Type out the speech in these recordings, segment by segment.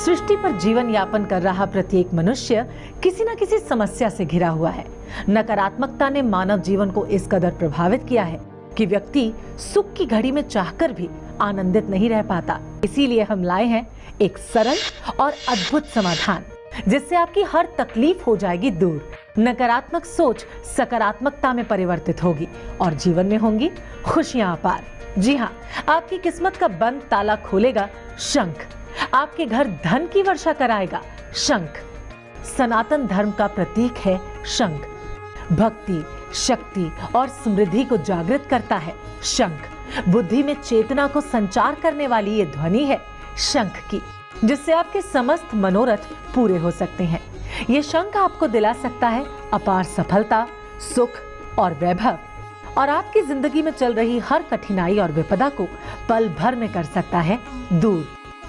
सृष्टि पर जीवन यापन कर रहा प्रत्येक मनुष्य किसी न किसी समस्या से घिरा हुआ है। नकारात्मकता ने मानव जीवन को इस कदर प्रभावित किया है कि व्यक्ति सुख की घड़ी में चाहकर भी आनंदित नहीं रह पाता। इसीलिए हम लाए हैं एक सरल और अद्भुत समाधान, जिससे आपकी हर तकलीफ हो जाएगी दूर। नकारात्मक सोच सकारात्मकता में परिवर्तित होगी और जीवन में होंगी खुशियां अपार। जी हाँ, आपकी किस्मत का बंद ताला खोलेगा शंख। आपके घर धन की वर्षा कराएगा शंख। सनातन धर्म का प्रतीक है शंख। भक्ति, शक्ति और समृद्धि को जागृत करता है शंख। बुद्धि में चेतना को संचार करने वाली ये ध्वनि है शंख की, जिससे आपके समस्त मनोरथ पूरे हो सकते हैं। ये शंख आपको दिला सकता है अपार सफलता, सुख और वैभव, और आपकी जिंदगी में चल रही हर कठिनाई और विपदा को पल भर में कर सकता है दूर।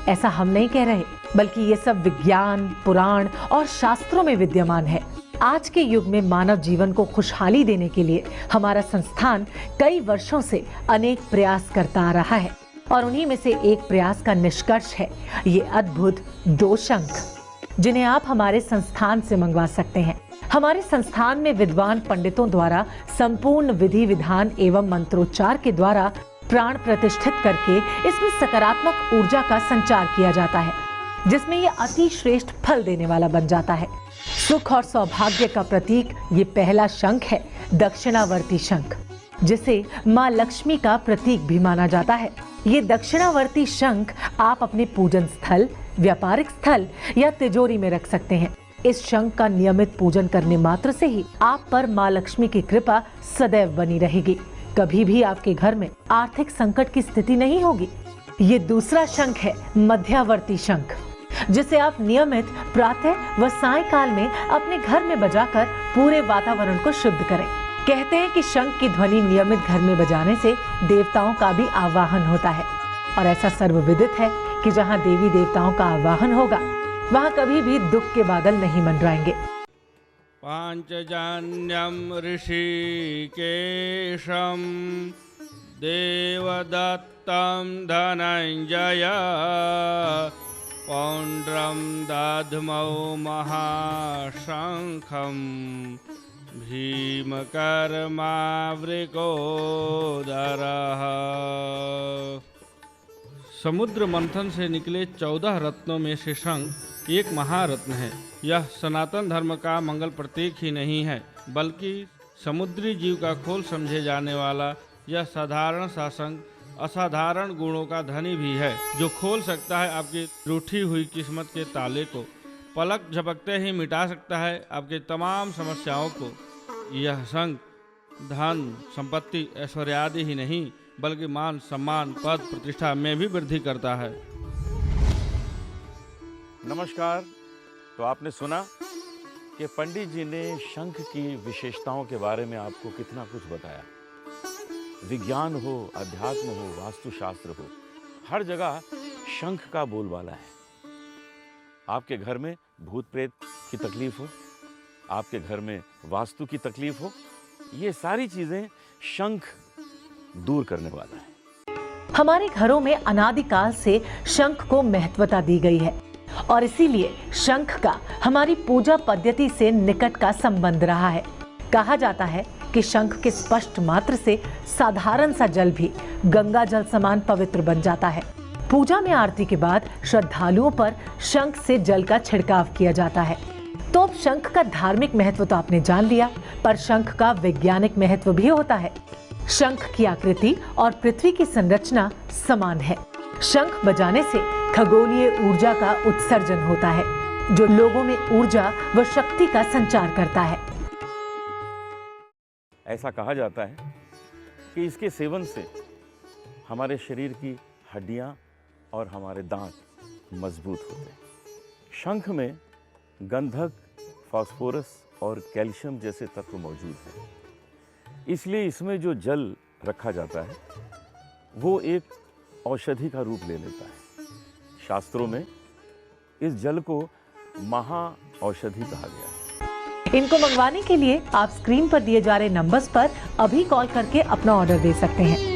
ऐसा हम नहीं कह रहे, बल्कि ये सब विज्ञान, पुराण और शास्त्रों में विद्यमान है। आज के युग में मानव जीवन को खुशहाली देने के लिए हमारा संस्थान कई वर्षों से अनेक प्रयास करता आ रहा है, और उन्हीं में से एक प्रयास का निष्कर्ष है ये अद्भुत 2 शंख, जिन्हें आप हमारे संस्थान से मंगवा सकते हैं। हमारे संस्थान में विद्वान पंडितों द्वारा संपूर्ण विधि विधान एवं मंत्रोच्चार के द्वारा प्राण प्रतिष्ठित करके इसमें सकारात्मक ऊर्जा का संचार किया जाता है, जिसमें ये अति श्रेष्ठ फल देने वाला बन जाता है। सुख और सौभाग्य का प्रतीक ये पहला शंख है दक्षिणावर्ती शंख, जिसे माँ लक्ष्मी का प्रतीक भी माना जाता है। ये दक्षिणावर्ती शंख आप अपने पूजन स्थल, व्यापारिक स्थल या तिजोरी में रख सकते हैं। इस शंख का नियमित पूजन करने मात्र से ही आप पर माँ लक्ष्मी की कृपा सदैव बनी रहेगी। कभी भी आपके घर में आर्थिक संकट की स्थिति नहीं होगी। ये दूसरा शंख है मध्यावर्ती शंख, जिसे आप नियमित प्रातः व सायंकाल में अपने घर में बजाकर पूरे वातावरण को शुद्ध करें। कहते हैं कि शंख की ध्वनि नियमित घर में बजाने से देवताओं का भी आवाहन होता है, और ऐसा सर्वविदित है कि जहाँ देवी देवताओं का आवाहन होगा वहाँ कभी भी दुख के बादल नहीं मंडराएंगे। पांचजन्यम ऋषिकेशम देवदत्तम धनंजय पौंड्रम दध्मौ महाशंखम भीमकर्मावृकोदरः। समुद्र मंथन से निकले 14 रत्नों में से शंख एक महारत्न है। यह सनातन धर्म का मंगल प्रतीक ही नहीं है, बल्कि समुद्री जीव का खोल समझे जाने वाला यह साधारण सा शंख असाधारण गुणों का धनी भी है, जो खोल सकता है आपकी रूठी हुई किस्मत के ताले को। पलक झपकते ही मिटा सकता है आपकी तमाम समस्याओं को। यह शंख धन, संपत्ति, ऐश्वर्य आदि ही नहीं, बल्कि मान, सम्मान, पद, प्रतिष्ठा में भी वृद्धि करता है। नमस्कार। तो आपने सुना कि पंडित जी ने शंख की विशेषताओं के बारे में आपको कितना कुछ बताया। विज्ञान हो, अध्यात्म हो, वास्तुशास्त्र हो, हर जगह शंख का बोलबाला है। आपके घर में भूत प्रेत की तकलीफ हो, आपके घर में वास्तु की तकलीफ हो, ये सारी चीजें शंख दूर करने वाला है। हमारे घरों में अनादिकाल से शंख को महत्वता दी गई है, और इसीलिए शंख का हमारी पूजा पद्धति से निकट का संबंध रहा है। कहा जाता है कि शंख के स्पष्ट मात्र से साधारण सा जल भी गंगा जल समान पवित्र बन जाता है। पूजा में आरती के बाद श्रद्धालुओं पर शंख से जल का छिड़काव किया जाता है। तो अब शंख का धार्मिक महत्व तो आपने जान लिया, पर शंख का वैज्ञानिक महत्व भी होता है। शंख की आकृति और पृथ्वी की संरचना समान है। शंख बजाने से खगोलीय ऊर्जा का उत्सर्जन होता है, जो लोगों में ऊर्जा व शक्ति का संचार करता है। ऐसा कहा जाता है कि इसके सेवन से हमारे शरीर की हड्डियां और हमारे दांत मजबूत होते हैं। शंख में गंधक, फास्फोरस और कैल्शियम जैसे तत्व मौजूद हैं। इसलिए इसमें जो जल रखा जाता है वो एक औषधि का रूप ले लेता है। शास्त्रों में इस जल को महा औषधि कहा गया है। इनको मंगवाने के लिए आप स्क्रीन पर दिए जा रहे नंबर्स पर अभी कॉल करके अपना ऑर्डर दे सकते हैं।